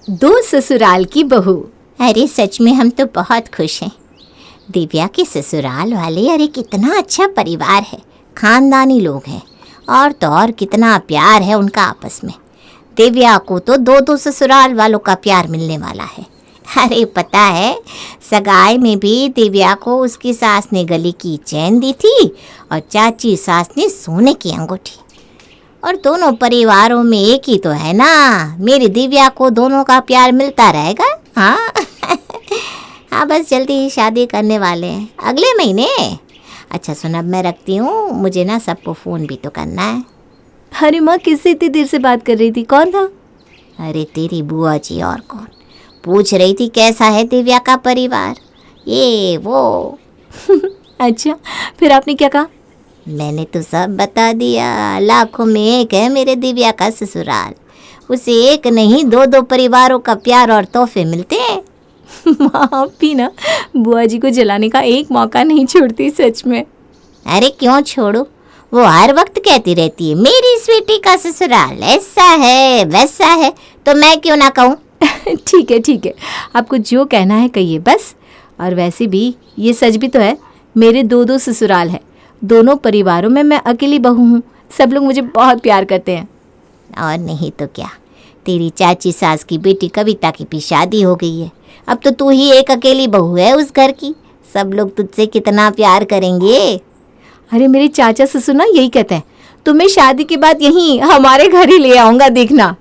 दो ससुराल की बहू। अरे सच में हम तो बहुत खुश हैं। दिव्या के ससुराल वाले, अरे कितना अच्छा परिवार है, खानदानी लोग हैं, और तो और कितना प्यार है उनका आपस में। दिव्या को तो दो दो ससुराल वालों का प्यार मिलने वाला है। अरे पता है, सगाई में भी दिव्या को उसकी सास ने गले की चैन दी थी और चाची सास ने सोने की अंगूठी। और दोनों परिवारों में एक ही तो है ना, मेरी दिव्या को दोनों का प्यार मिलता रहेगा। हाँ हाँ, बस जल्दी ही शादी करने वाले हैं, अगले महीने। अच्छा सुन, अब मैं रखती हूँ, मुझे ना सबको फ़ोन भी तो करना है। अरे माँ, किससे इतनी देर से बात कर रही थी? कौन था? अरे तेरी बुआ जी, और कौन। पूछ रही थी कैसा है दिव्या का परिवार, ये वो। अच्छा, फिर आपने क्या कहा? मैंने तो सब बता दिया। लाखों में एक है मेरे दिव्या का ससुराल, उसे एक नहीं दो दो परिवारों का प्यार और तोहफे मिलते हैं। आप भी ना बुआ जी को जलाने का एक मौका नहीं छोड़ती, सच में। अरे क्यों छोड़ो, वो हर वक्त कहती रहती है मेरी स्वीटी का ससुराल ऐसा है वैसा है, तो मैं क्यों ना कहूँ। ठीक है, आपको जो कहना है कहिए बस। और वैसे भी ये सच भी तो है, मेरे दो दो ससुराल है, दोनों परिवारों में मैं अकेली बहू हूँ। सब लोग मुझे बहुत प्यार करते हैं। और नहीं तो क्या, तेरी चाची सास की बेटी कविता की भी शादी हो गई है, अब तो तू ही एक अकेली बहू है उस घर की। सब लोग तुझसे कितना प्यार करेंगे। अरे मेरे चाचा ससुर ना यही कहते हैं, तुम्हें शादी के बाद यहीं हमारे घर ही ले आऊँगा, देखना।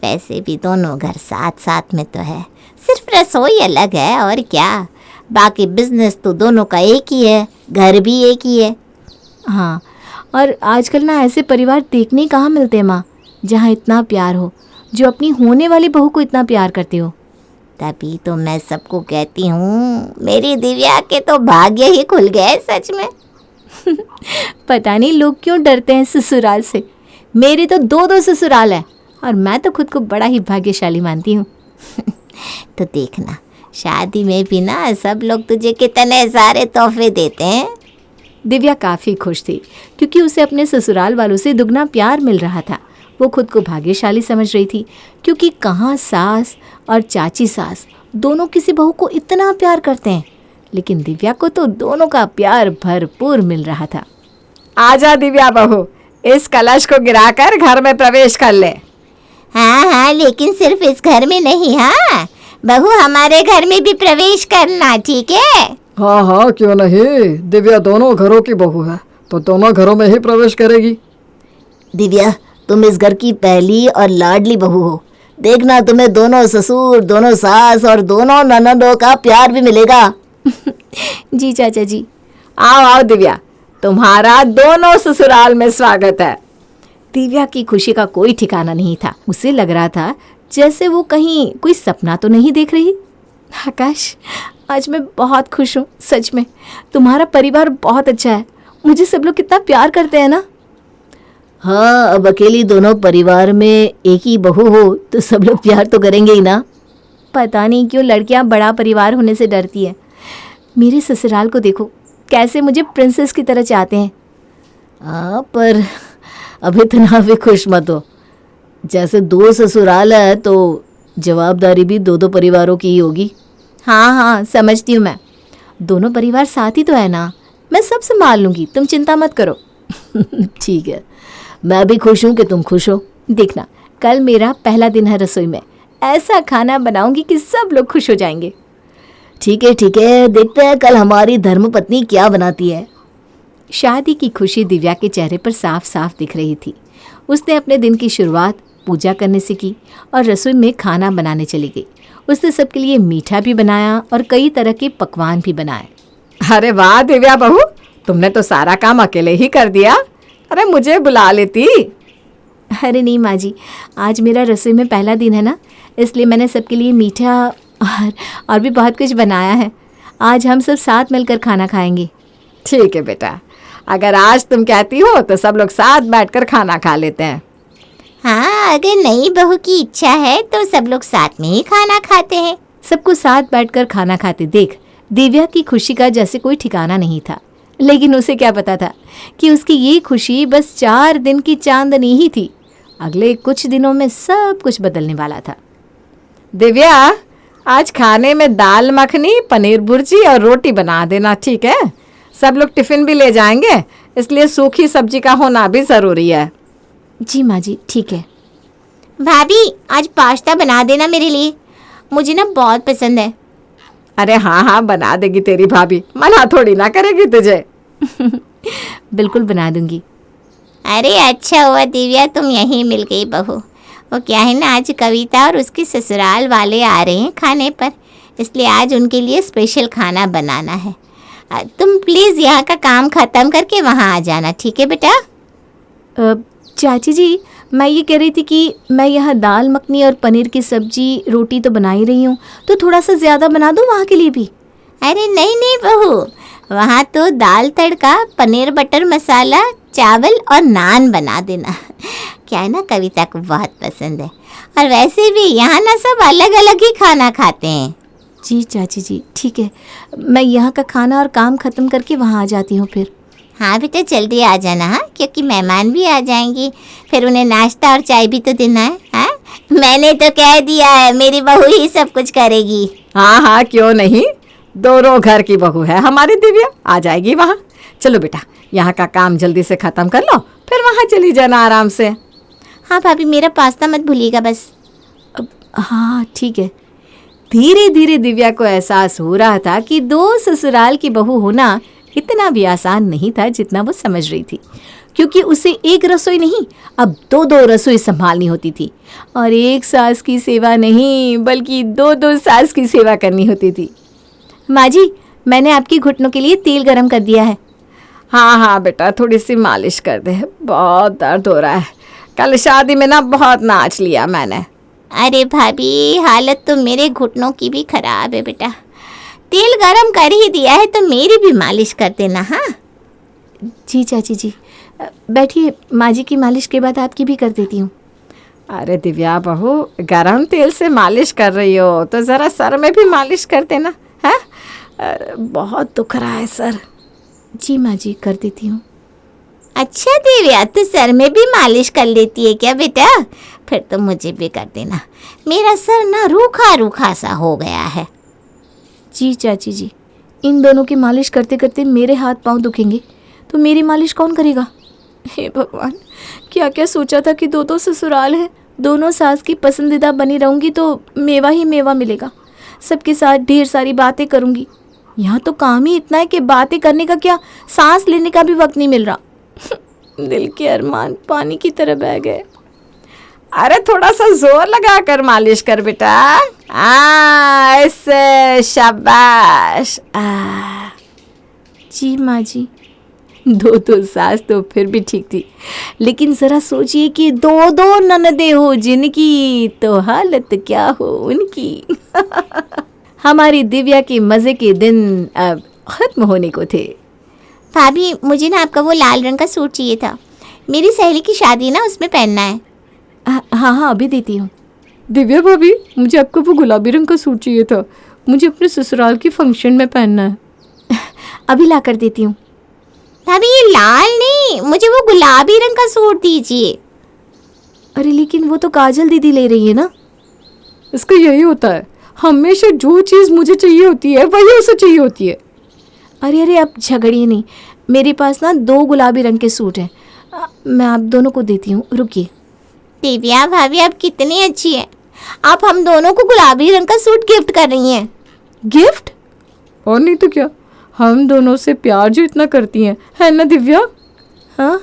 वैसे भी दोनों घर साथ साथ में तो है, सिर्फ रसोई अलग है और क्या, बाकी बिजनेस तो दोनों का एक ही है, घर भी एक ही है। हाँ, और आजकल ना ऐसे परिवार देखने कहाँ मिलते हैं माँ, जहाँ इतना प्यार हो, जो अपनी होने वाली बहू को इतना प्यार करती हो। तभी तो मैं सबको कहती हूँ मेरी दिव्या के तो भाग्य ही खुल गए सच में। पता नहीं लोग क्यों डरते हैं ससुराल से। मेरे तो दो दो ससुराल है और मैं तो खुद को बड़ा ही भाग्यशाली मानती हूँ। तो देखना, शादी में भी ना सब लोग तुझे कितने सारे तोहफे देते हैं। दिव्या काफ़ी खुश थी क्योंकि उसे अपने ससुराल वालों से दुगना प्यार मिल रहा था। वो खुद को भाग्यशाली समझ रही थी क्योंकि कहाँ सास और चाची सास दोनों किसी बहू को इतना प्यार करते हैं, लेकिन दिव्या को तो दोनों का प्यार भरपूर मिल रहा था। आजा दिव्या बहू, इस कलश को गिराकर घर में प्रवेश कर ले। हाँ, लेकिन सिर्फ इस घर में नहीं। हाँ बहू, हमारे घर में भी प्रवेश करना, ठीक है? हाँ, क्यों नहीं। दिव्या दोनों घरों की बहू है, तो दोनों घरों में ही प्रवेश करेगी। दिव्या, तुम इस घर की पहली और लाडली बहू हो, देखना तुम्हें दोनों ससुर, दोनों सास और दोनों ननदों का प्यार भी मिलेगा। जी चाचा जी। आओ दिव्या, तुम्हारा दोनों ससुराल में स्वागत है। दिव्या की खुशी का कोई ठिकाना नहीं था। उसे लग रहा था जैसे वो कहीं कोई सपना तो नहीं देख रही। आकाश, आज मैं बहुत खुश हूँ, सच में। तुम्हारा परिवार बहुत अच्छा है, मुझे सब लोग कितना प्यार करते हैं ना। हाँ, अब अकेली दोनों परिवार में एक ही बहू हो तो सब लोग प्यार तो करेंगे ही ना। पता नहीं क्यों लड़कियाँ बड़ा परिवार होने से डरती है। मेरे ससुराल को देखो, कैसे मुझे प्रिंसेस की तरह चाहते हैं। हाँ, पर अब इतना भी खुश मत हो। जैसे दो ससुराल है तो जवाबदारी भी दो दो परिवारों की ही होगी। हाँ, समझती हूँ मैं। दोनों परिवार साथ ही तो है ना, मैं सब संभाल लूँगी, तुम चिंता मत करो। ठीक है, मैं भी खुश हूँ कि तुम खुश हो। देखना, कल मेरा पहला दिन है रसोई में, ऐसा खाना बनाऊंगी कि सब लोग खुश हो जाएंगे। ठीक है, देखते हैं कल हमारी धर्मपत्नी क्या बनाती है। शादी की खुशी दिव्या के चेहरे पर साफ साफ दिख रही थी। उसने अपने दिन की शुरुआत पूजा करने से की और रसोई में खाना बनाने चली गई। उसने सबके लिए मीठा भी बनाया और कई तरह के पकवान भी बनाए। अरे वाह दिव्या बहू, तुमने तो सारा काम अकेले ही कर दिया। अरे मुझे बुला लेती। अरे नहीं माँ जी, आज मेरा रसोई में पहला दिन है ना, इसलिए मैंने सबके लिए मीठा और भी बहुत कुछ बनाया है। आज हम सब साथ मिलकर खाना खाएंगे। ठीक है बेटा, अगर आज तुम कहती हो तो सब लोग साथ बैठकर खाना खा लेते हैं। हाँ, अगर नई बहू की इच्छा है तो सब लोग साथ में ही खाना खाते हैं। सबको साथ बैठकर खाना खाते देख दिव्या की खुशी का जैसे कोई ठिकाना नहीं था। लेकिन उसे क्या पता था कि उसकी ये खुशी बस 4 दिन की चांदनी ही थी। अगले कुछ दिनों में सब कुछ बदलने वाला था। दिव्या, आज खाने में दाल मखनी, पनीर भुर्जी और रोटी बना देना, ठीक है? सब लोग टिफिन भी ले जाएंगे, इसलिए सूखी सब्जी का होना भी ज़रूरी है। जी माँ जी, ठीक है। भाभी आज पास्ता बना देना मेरे लिए, मुझे ना बहुत पसंद है। अरे हाँ हाँ, बना देगी तेरी भाभी, मना थोड़ी ना करेगी तुझे। बिल्कुल बना दूंगी। अरे अच्छा हुआ दिव्या तुम यहीं मिल गई बहू। वो क्या है ना, आज कविता और उसके ससुराल वाले आ रहे हैं खाने पर, इसलिए आज उनके लिए स्पेशल खाना बनाना है। तुम प्लीज़ यहाँ का काम ख़त्म करके वहाँ आ जाना, ठीक है बेटा? चाची जी, मैं ये कह रही थी कि मैं यहाँ दाल मखनी और पनीर की सब्जी रोटी तो बना ही रही हूँ, तो थोड़ा सा ज़्यादा बना दूँ वहाँ के लिए भी? अरे नहीं नहीं बहू, वहाँ तो दाल तड़का, पनीर बटर मसाला, चावल और नान बना देना। क्या है ना, कविता को बहुत पसंद है। और वैसे भी यहाँ ना सब अलग अलग ही खाना खाते हैं। जी चाची जी, ठीक है, मैं यहाँ का खाना और काम ख़त्म करके वहाँ आ जाती हूँ फिर। हाँ बेटा जल्दी आ जाना, हाँ, क्योंकि मेहमान भी आ जाएंगी, फिर उन्हें नाश्ता और चाय भी तो देना है। हाँ, मैंने तो कह दिया है, मेरी बहू ही सब कुछ करेगी। हाँ हाँ, क्यों नहीं, दोनों घर की बहू है हमारी दिव्या, आ जाएगी वहाँ। चलो बेटा, यहाँ का काम जल्दी से ख़त्म कर लो, फिर वहाँ चली जाना आराम से। हाँ भाभी, मेरा पास्ता मत भूलिएगा बस। हाँ ठीक है। धीरे धीरे दिव्या को एहसास हो रहा था कि दो ससुराल की बहू होना इतना भी आसान नहीं था जितना वो समझ रही थी, क्योंकि उसे एक रसोई नहीं, अब दो दो रसोई संभालनी होती थी, और एक सास की सेवा नहीं बल्कि दो दो सास की सेवा करनी होती थी। माँ जी, मैंने आपकी घुटनों के लिए तेल गरम कर दिया है। हाँ हाँ बेटा, थोड़ी सी मालिश कर दे, बहुत दर्द हो रहा है। कल शादी में ना बहुत नाच लिया मैंने। अरे भाभी, हालत तो मेरे घुटनों की भी खराब है बेटा। तेल गरम कर ही दिया है तो मेरी भी मालिश कर देना। हाँ जी चाची जी, बैठिए, माँ जी की मालिश के बाद आपकी भी कर देती हूँ। अरे दिव्या बहू, गरम तेल से मालिश कर रही हो तो ज़रा सर में भी मालिश कर देना है। बहुत दुख रहा है सर। जी माँ जी, कर देती हूँ। अच्छा दिव्या, तो सर में भी मालिश कर लेती है क्या बेटा? फिर तो मुझे भी कर देना, मेरा सर ना रूखा रूखा सा हो गया है। जी चाची जी, इन दोनों की मालिश करते करते मेरे हाथ पांव दुखेंगे तो मेरी मालिश कौन करेगा? हे भगवान, क्या क्या सोचा था कि दो दो ससुराल है, दोनों सास की पसंदीदा बनी रहूंगी तो मेवा ही मेवा मिलेगा, सबके साथ ढेर सारी बातें करूंगी। यहाँ तो काम ही इतना है कि बातें करने का क्या, सांस लेने का भी वक्त नहीं मिल रहा। दिल के अरमान पानी की तरह बह गए। अरे थोड़ा सा जोर लगा कर मालिश कर बेटा। ऐसे, शाबाश। जी माँ जी, दो दो सास तो फिर भी ठीक थी, लेकिन ज़रा सोचिए कि दो दो ननदे हो जिनकी, तो हालत क्या हो उनकी। हमारी दिव्या के मज़े के दिन अब ख़त्म होने को थे। भाभी, मुझे ना आपका वो लाल रंग का सूट चाहिए था, मेरी सहेली की शादी ना, उसमें पहनना है। हाँ हाँ, अभी देती हूँ। दिव्या भाभी, मुझे आपको वो गुलाबी रंग का सूट चाहिए था, मुझे अपने ससुराल की फंक्शन में पहनना है। अभी ला कर देती हूँ। भाभी ये लाल नहीं, मुझे वो गुलाबी रंग का सूट दीजिए। अरे लेकिन वो तो काजल दीदी ले रही है ना। इसका यही होता है, हमेशा जो चीज़ मुझे चाहिए होती है वही उसे चाहिए होती है। अरे अरे, अब झगड़िए नहीं, मेरे पास ना दो गुलाबी रंग के सूट हैं, मैं आप दोनों को देती हूँ, रुकिए। दिव्या भाभी, आप कितनी अच्छी है, आप हम दोनों को गुलाबी रंग का सूट गिफ्ट कर रही हैं। गिफ्ट? और नहीं तो क्या, हम दोनों से प्यार जो इतना करती हैं, है ना दिव्या? हाँ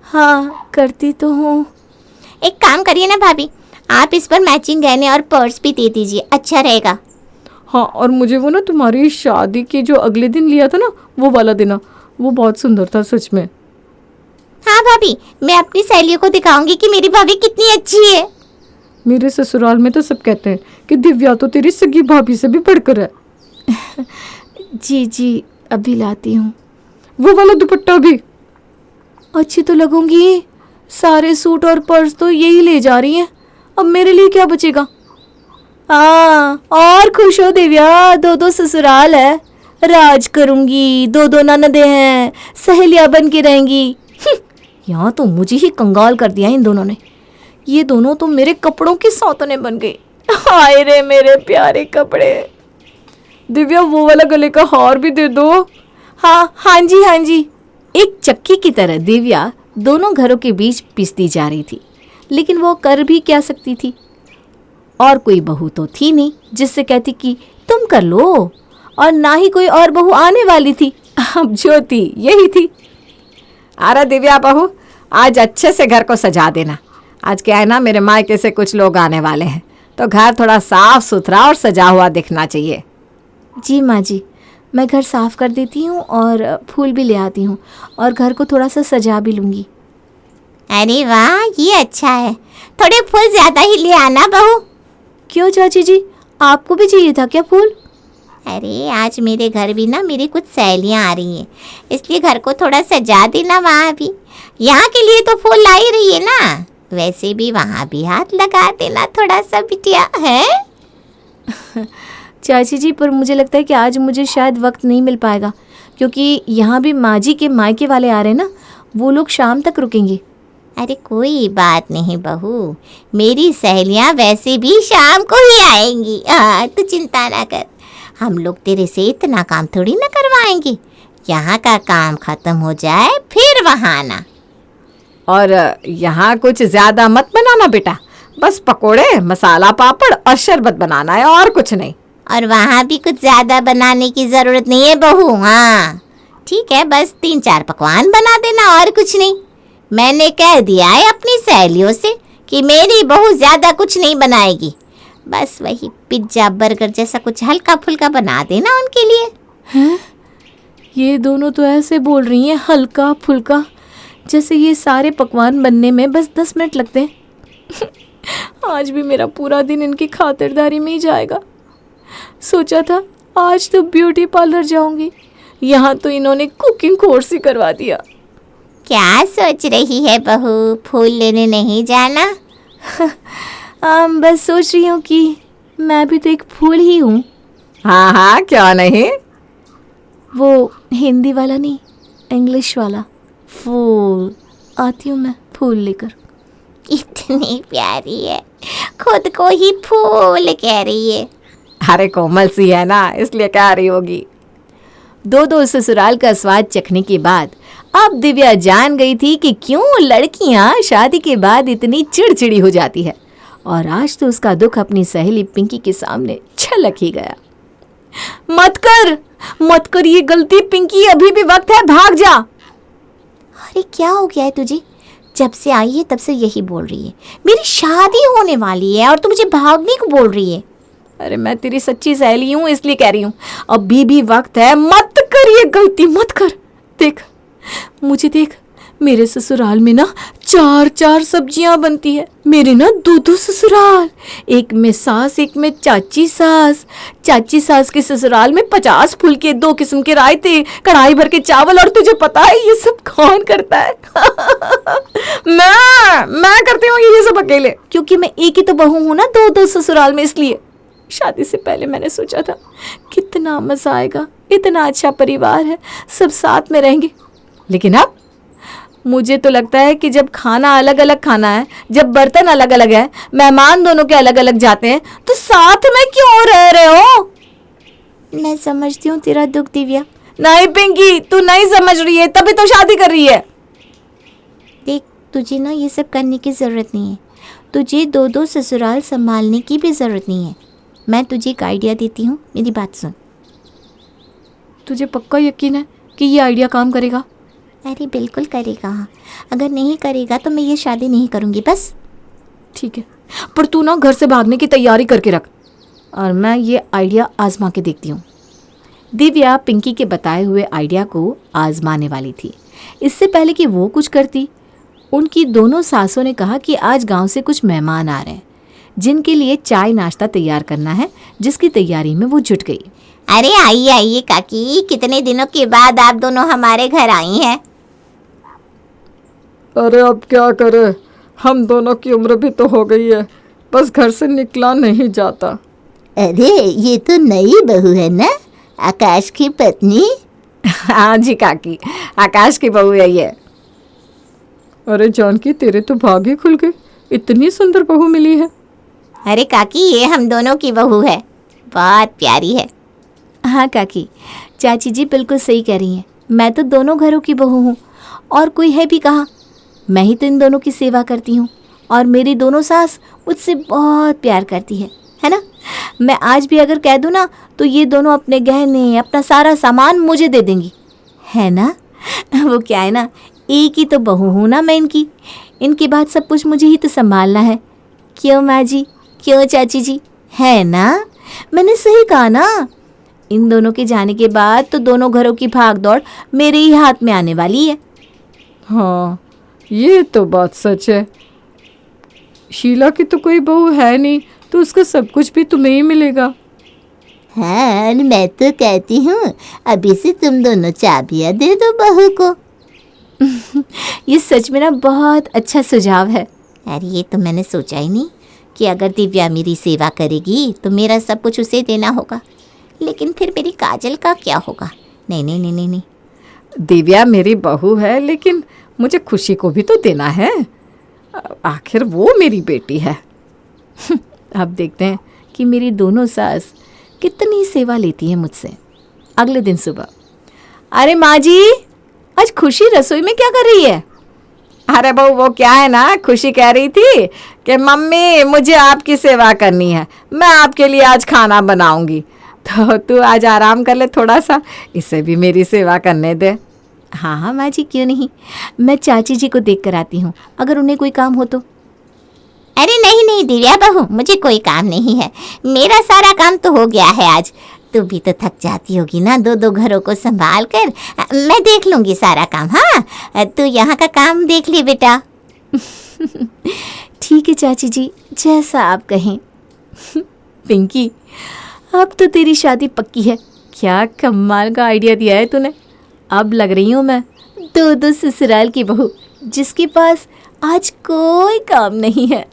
हाँ, करती तो हूँ। एक काम करिए ना भाभी, आप इस पर मैचिंग गहने और पर्स भी दे दीजिए, अच्छा रहेगा। हाँ, और मुझे वो ना तुम्हारी शादी के जो अगले दिन लिया था ना, वो वाला देना, वो बहुत सुंदर था सच में। हाँ भाभी, मैं अपनी सहेलियों को दिखाऊंगी कि मेरी भाभी कितनी अच्छी है। मेरे ससुराल में तो सब कहते हैं कि दिव्या तो तेरी सगी भाभी से भी बढ़कर है। जी जी, अभी लाती हूँ। वो वाला दुपट्टा भी अच्छी तो लगूंगी, सारे सूट और पर्स तो यही ले जा रही हैं, अब मेरे लिए क्या बचेगा? और खुश हो दिव्या, दो दो ससुराल है, राज करूंगी, दो दो ननदे हैं, सहेलियां बन के रहेंगी। यहाँ तो मुझे ही कंगाल कर दिया इन दोनों ने। ये दोनों तो मेरे कपड़ों के सौतने बन गए। हाय रे मेरे प्यारे कपड़े। दिव्या वो वाला गले का हार भी दे दो। हाँ जी। एक चक्की की तरह दिव्या दोनों घरों के बीच पिसती जा रही थी, लेकिन वो कर भी क्या सकती थी। और कोई बहू तो थी नहीं जिससे कहती कि तुम कर लो, और ना ही कोई और बहू आने वाली थी। अब जो थी यही थी। अरे दिव्या बहू, आज अच्छे से घर को सजा देना। आज क्या है ना, मेरे मायके से कुछ लोग आने वाले हैं, तो घर थोड़ा साफ सुथरा और सजा हुआ दिखना चाहिए। जी माँ जी, मैं घर साफ कर देती हूँ और फूल भी ले आती हूँ और घर को थोड़ा सा सजा भी लूँगी। अरे वाह, ये अच्छा है। थोड़े फूल ज़्यादा ही ले आना बहू। क्यों चाची जी, आपको भी चाहिए था क्या फूल? अरे आज मेरे घर भी ना मेरी कुछ सहेलियाँ आ रही हैं, इसलिए घर को थोड़ा सजा देना। वहाँ भी, यहाँ के लिए तो फूल ला ही रही है ना, वैसे भी वहाँ भी हाथ लगा देना थोड़ा सा बिटिया है। चाची जी, पर मुझे लगता है कि आज मुझे शायद वक्त नहीं मिल पाएगा, क्योंकि यहाँ भी माँ जी के मायके वाले आ रहे हैं ना, वो लोग शाम तक रुकेंगे। अरे कोई बात नहीं बहू, मेरी सहेलियाँ वैसे भी शाम को ही आएंगी। हाँ, तू चिंता ना कर, हम लोग तेरे से इतना काम थोड़ी ना करवाएंगे। यहाँ का काम खत्म हो जाए फिर वहाँ आना। और यहाँ कुछ ज़्यादा मत बनाना बेटा, बस पकोड़े, मसाला पापड़ और शरबत बनाना है, और कुछ नहीं। और वहाँ भी कुछ ज़्यादा बनाने की ज़रूरत नहीं है बहू। हाँ ठीक है, बस 3-4 पकवान बना देना, और कुछ नहीं। मैंने कह दिया है अपनी सहेलियों से कि मेरी बहू ज़्यादा कुछ नहीं बनाएगी, बस वही पिज्ज़ा बर्गर जैसा कुछ हल्का फुल्का बना देना उनके लिए। हैं? ये दोनों तो ऐसे बोल रही हैं हल्का फुल्का, जैसे ये सारे पकवान बनने में बस 10 मिनट लगते हैं। आज भी मेरा पूरा दिन इनकी खातिरदारी में ही जाएगा। सोचा था आज तो ब्यूटी पार्लर जाऊंगी, यहाँ तो इन्होंने कुकिंग कोर्स ही करवा दिया। क्या सोच रही है बहू, फूल लेने नहीं जाना? बस सोच रही हूँ कि मैं भी तो एक फूल ही हूँ। हाँ, क्यों नहीं। वो हिंदी वाला नहीं, इंग्लिश वाला फूल। आती हूँ मैं फूल लेकर। इतनी प्यारी है, खुद को ही फूल कह रही है। अरे कोमल सी है ना, इसलिए कह रही होगी। दो ससुराल का स्वाद चखने के बाद अब दिव्या जान गई थी कि क्यों लड़कियां शादी के बाद इतनी चिड़चिड़ी हो जाती है, और आज तो उसका दुख अपनी सहेली पिंकी के सामने छलक ही गया। मत कर ये गलती पिंकी, अभी भी वक्त है, भाग जा। अरे क्या हो गया है तुझे? जब से आई है तब से यही बोल रही है, मेरी शादी होने वाली है और तू मुझे भागने को बोल रही है। अरे मैं तेरी सच्ची सहेली हूँ, इसलिए कह रही हूँ, अभी भी वक्त है, मत कर ये गलती, मत कर। देख, मुझे देख, मेरे ससुराल में ना 4 सब्जियां बनती है। मेरे ना 2 ससुराल, एक में सास, एक में चाची सास। चाची सास के ससुराल में 50 फूल के 2 किस्म के रायते, कढ़ाई भर के चावल, और तुझे पता है ये सब कौन करता है? मैं करती हूँ ये सब अकेले, क्योंकि मैं एक ही तो बहू हूँ ना 2 ससुराल में, इसलिए। शादी से पहले मैंने सोचा था कितना मजा आएगा, इतना अच्छा परिवार है, सब साथ में रहेंगे, लेकिन अब मुझे तो लगता है कि जब खाना अलग अलग खाना है, जब बर्तन अलग अलग है, मेहमान दोनों के अलग अलग जाते हैं, तो साथ में क्यों रह रहे हो? मैं समझती हूँ तेरा दुख दिव्या। नहीं पिंकी, तू नहीं समझ रही है, तभी तो शादी कर रही है। देख, तुझे ना ये सब करने की ज़रूरत नहीं है, तुझे 2 ससुराल संभालने की भी ज़रूरत नहीं है। मैं तुझे एक आइडिया देती हूँ, मेरी बात सुन। तुझे पक्का यकीन है कि ये आइडिया काम करेगा? अरे बिल्कुल करेगा, अगर नहीं करेगा तो मैं ये शादी नहीं करूँगी, बस। ठीक है, पर तू ना घर से भागने की तैयारी करके रख, और मैं ये आइडिया आजमा के देखती हूँ। दिव्या पिंकी के बताए हुए आइडिया को आजमाने वाली थी। इससे पहले कि वो कुछ करती, उनकी दोनों सासों ने कहा कि आज गांव से कुछ मेहमान आ रहे हैं, जिनके लिए चाय नाश्ता तैयार करना है, जिसकी तैयारी में वो जुट गई। अरे आइए आइए काकी, कितने दिनों के बाद आप दोनों हमारे घर आई हैं। अरे अब क्या करें, हम दोनों की उम्र भी तो हो गई है, बस घर से निकला नहीं जाता। अरे ये तो नई बहू है ना, आकाश की पत्नी। हाँ जी काकी, आकाश की बहू है ये। अरे जानकी, तेरे तो भाग ही खुल गए, इतनी सुंदर बहू मिली है। अरे काकी, ये हम दोनों की बहू है, बहुत प्यारी है। हाँ काकी, चाची जी बिल्कुल सही कह रही हैं। मैं तो दोनों घरों की बहू हूँ, और कोई है भी कहाँ। मैं ही तो इन दोनों की सेवा करती हूँ, और मेरी दोनों सास मुझसे बहुत प्यार करती है ना। मैं आज भी अगर कह दूँ ना, तो ये दोनों अपने गहने, अपना सारा सामान मुझे दे देंगी, है ना। वो क्या है ना, एक ही तो बहू हूँ ना मैं इनकी। इनके बाद सब कुछ मुझे ही तो संभालना है। क्यों माँ जी, क्यों चाची जी, है ना। मैंने सही कहा ना। इन दोनों के जाने के बाद तो दोनों घरों की भाग दौड़ मेरे ही हाथ में आने वाली है। हाँ, ये तो बात सच है। शीला की तो कोई बहू है नहीं, तो उसका सब कुछ भी तुम्हें ही मिलेगा। हाँ, और मैं तो कहती हूँ अभी से तुम दोनों चाबियाँ दे दो बहू को। ये सच में ना बहुत अच्छा सुझाव है। अरे ये तो मैंने सोचा ही नहीं कि अगर दिव्या मेरी सेवा करेगी तो मेरा सब कुछ उसे देना होगा, लेकिन फिर मेरी काजल का क्या होगा। नहीं नहीं नहीं नहीं नहीं। दिव्या मेरी बहू है, लेकिन मुझे खुशी को भी तो देना है। आखिर वो मेरी बेटी है। अब देखते हैं कि मेरी दोनों सास कितनी सेवा लेती है मुझसे। अगले दिन सुबह, अरे माँ जी, आज खुशी रसोई में क्या कर रही है। अरे बहू, वो क्या है ना, खुशी कह रही थी कि मम्मी मुझे आपकी सेवा करनी है, मैं आपके लिए आज खाना बनाऊंगी, तो तू आज आराम कर ले थोड़ा सा, इसे भी मेरी सेवा करने दे। हाँ हाँ माँ जी, क्यों नहीं। मैं चाची जी को देख कर आती हूँ, अगर उन्हें कोई काम हो तो। अरे नहीं नहीं दिव्या बहू, मुझे कोई काम नहीं है, मेरा सारा काम तो हो गया है आज। तू भी तो थक जाती होगी ना दो दो घरों को संभाल कर। मैं देख लूँगी सारा काम। हाँ, तू यहाँ का काम देख ले बेटा। ठीक है चाची जी, जैसा आप कहें। पिंकी, अब तो तेरी शादी पक्की है। क्या कमाल का आइडिया दिया है तूने। अब लग रही हूँ मैं दो ससुराल की बहू, जिसके पास आज कोई काम नहीं है।